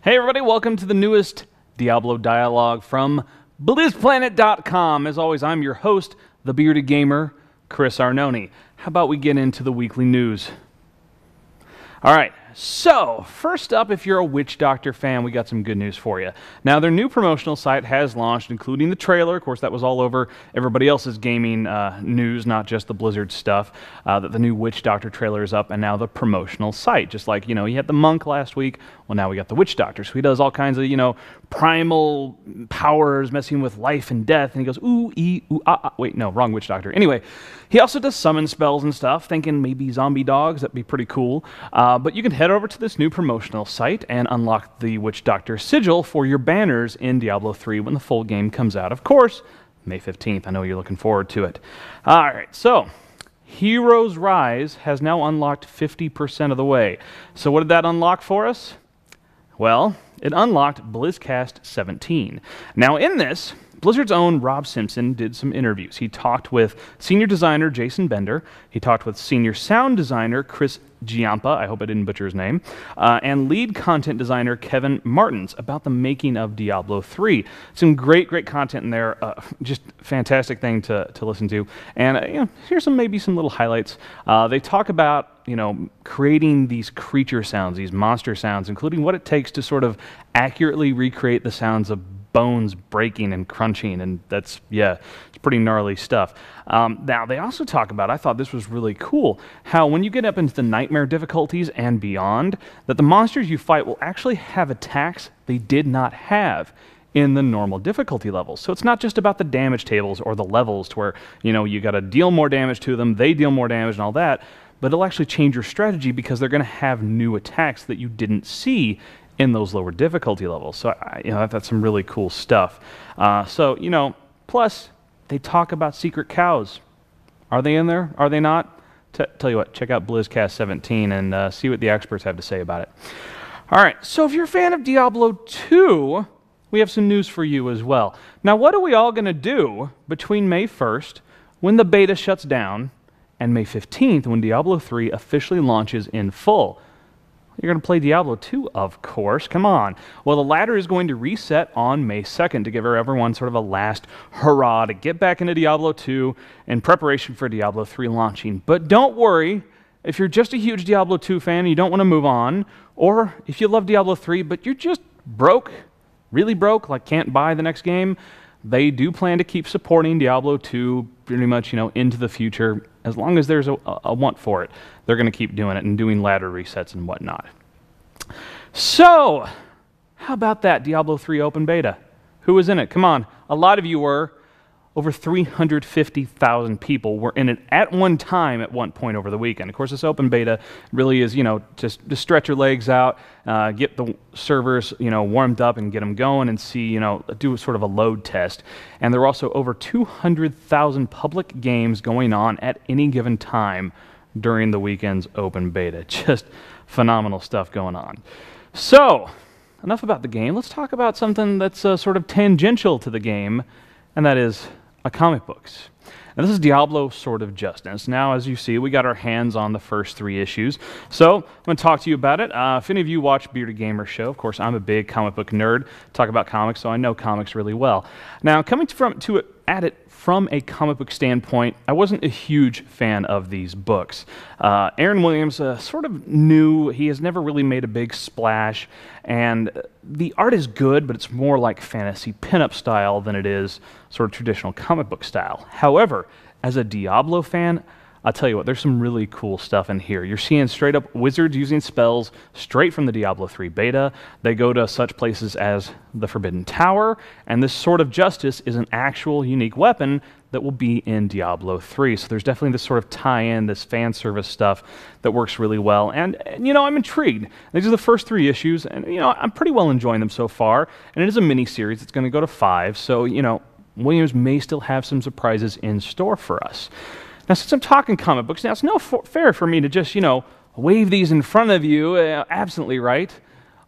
Hey everybody, welcome to the newest Diablo Dialogue from BlizzPlanet.com. As always, I'm your host, the bearded gamer, Chris Arnone. How about we get into the weekly news? All right, so first up, if you're a Witch Doctor fan, we got some good news for you. Now, their new promotional site has launched, including the trailer. Of course, that was all over everybody else's gaming news, not just the Blizzard stuff. That the new Witch Doctor trailer is up, and now the promotional site. Just like, you had the Monk last week, well, now we got the Witch Doctor. So he does all kinds of, primal powers, messing with life and death, and he goes, ooh, ee, ooh, ah, ah. Wait, no, wrong Witch Doctor. Anyway, he also does summon spells and stuff, thinking maybe zombie dogs, that'd be pretty cool. But you can head over to this new promotional site and unlock the Witch Doctor sigil for your banners in Diablo 3 when the full game comes out. Of course, May 15th. I know you're looking forward to it. All right, so Heroes Rise has now unlocked 50% of the way. So what did that unlock for us? Well, it unlocked BlizzCast 17. Now in this, Blizzard's own Rob Simpson did some interviews. He talked with senior designer Jason Bender, he talked with senior sound designer Chris Giampa, I hope I didn't butcher his name, and lead content designer Kevin Martins about the making of Diablo 3. Some great content in there, just fantastic thing to listen to. And here's maybe some little highlights. They talk about creating these creature sounds, these monster sounds, including what it takes to sort of accurately recreate the sounds of bones breaking and crunching, and that's, it's pretty gnarly stuff. Now, they also talk about, I thought this was really cool, how when you get up into the nightmare difficulties and beyond, that the monsters you fight will actually have attacks they did not have in the normal difficulty levels. So it's not just about the damage tables or the levels to where, you got to deal more damage to them, they deal more damage and all that, but it'll actually change your strategy because they're going to have new attacks that you didn't see in those lower difficulty levels. So, that's some really cool stuff. Plus, they talk about secret cows. Are they in there? Are they not? Tell you what, check out BlizzCast 17 and see what the experts have to say about it. All right, so if you're a fan of Diablo 2, we have some news for you as well. Now, what are we all going to do between May 1st, when the beta shuts down, and May 15th, when Diablo 3 officially launches in full? You're going to play Diablo 2, of course. Come on. Well, the ladder is going to reset on May 2nd to give everyone sort of a last hurrah to get back into Diablo 2 in preparation for Diablo 3 launching. But don't worry, if you're just a huge Diablo 2 fan and you don't want to move on, or if you love Diablo 3 but you're just broke, really broke, like can't buy the next game, they do plan to keep supporting Diablo 2 pretty much, into the future. As long as there's a want for it, they're going to keep doing it and doing ladder resets and whatnot. So, how about that Diablo 3 open beta? Who was in it? Come on. A lot of you were. Over 350,000 people were in it at one time at one point over the weekend. Of course, this open beta really is, just stretch your legs out, get the servers, warmed up and get them going and see, do sort of a load test. And there were also over 200,000 public games going on at any given time during the weekend's open beta. Just phenomenal stuff going on. So, enough about the game. Let's talk about something that's sort of tangential to the game, and that is comic books. Now, this is Diablo Sword of Justice. Now, as you see, we got our hands on the first 3 issues. So, I'm going to talk to you about it. If any of you watch Bearded Gamer Show, of course, I'm a big comic book nerd, talk about comics, so I know comics really well. Now, coming at it from a comic book standpoint, I wasn't a huge fan of these books. Aaron Williams, sort of new, he has never really made a big splash, and the art is good, but it's more like fantasy pinup style than it is sort of traditional comic book style. However, as a Diablo fan, I'll tell you what, there's some really cool stuff in here. You're seeing straight up wizards using spells straight from the Diablo 3 beta. They go to such places as the Forbidden Tower, and this Sword of Justice is an actual unique weapon that will be in Diablo 3. So there's definitely this sort of tie-in, this fan service stuff that works really well. And I'm intrigued. These are the first 3 issues, and I'm pretty well enjoying them so far. And it is a mini-series. It's going to go to 5, so Williams may still have some surprises in store for us. Now, since I'm talking comic books, now it's no fair for me to just, wave these in front of you, absently, right?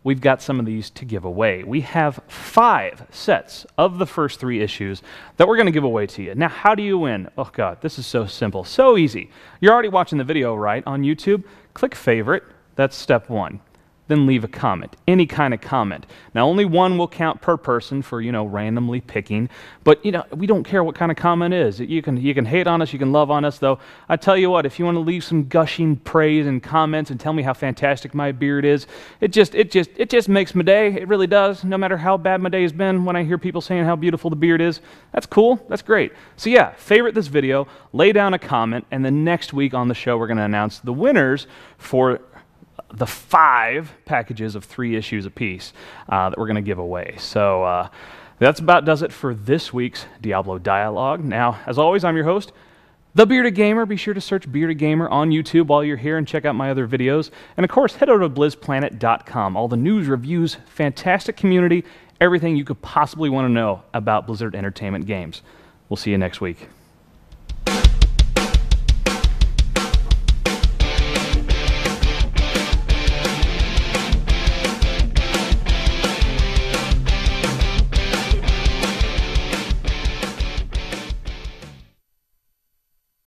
We've got some of these to give away. We have 5 sets of the first 3 issues that we're going to give away to you. Now, how do you win? Oh, God, this is so simple, so easy. You're already watching the video, right, on YouTube? Click favorite. That's step 1. then leave a comment, any kind of comment. Now, only one will count per person for, randomly picking, but, we don't care what kind of comment is. You can hate on us, you can love on us, though. I tell you what, if you want to leave some gushing praise and comments and tell me how fantastic my beard is, it just makes my day. It really does. No matter how bad my day has been, when I hear people saying how beautiful the beard is, that's cool, that's great. So yeah, favorite this video, lay down a comment, and then next week on the show, we're going to announce the winners for the 5 packages of 3 issues apiece that we're going to give away. So that's about does it for this week's Diablo Dialogue. Now, as always, I'm your host, The Bearded Gamer. Be sure to search Bearded Gamer on YouTube while you're here and check out my other videos. And of course, head over to BlizzPlanet.com. All the news, reviews, fantastic community, everything you could possibly want to know about Blizzard Entertainment games. We'll see you next week.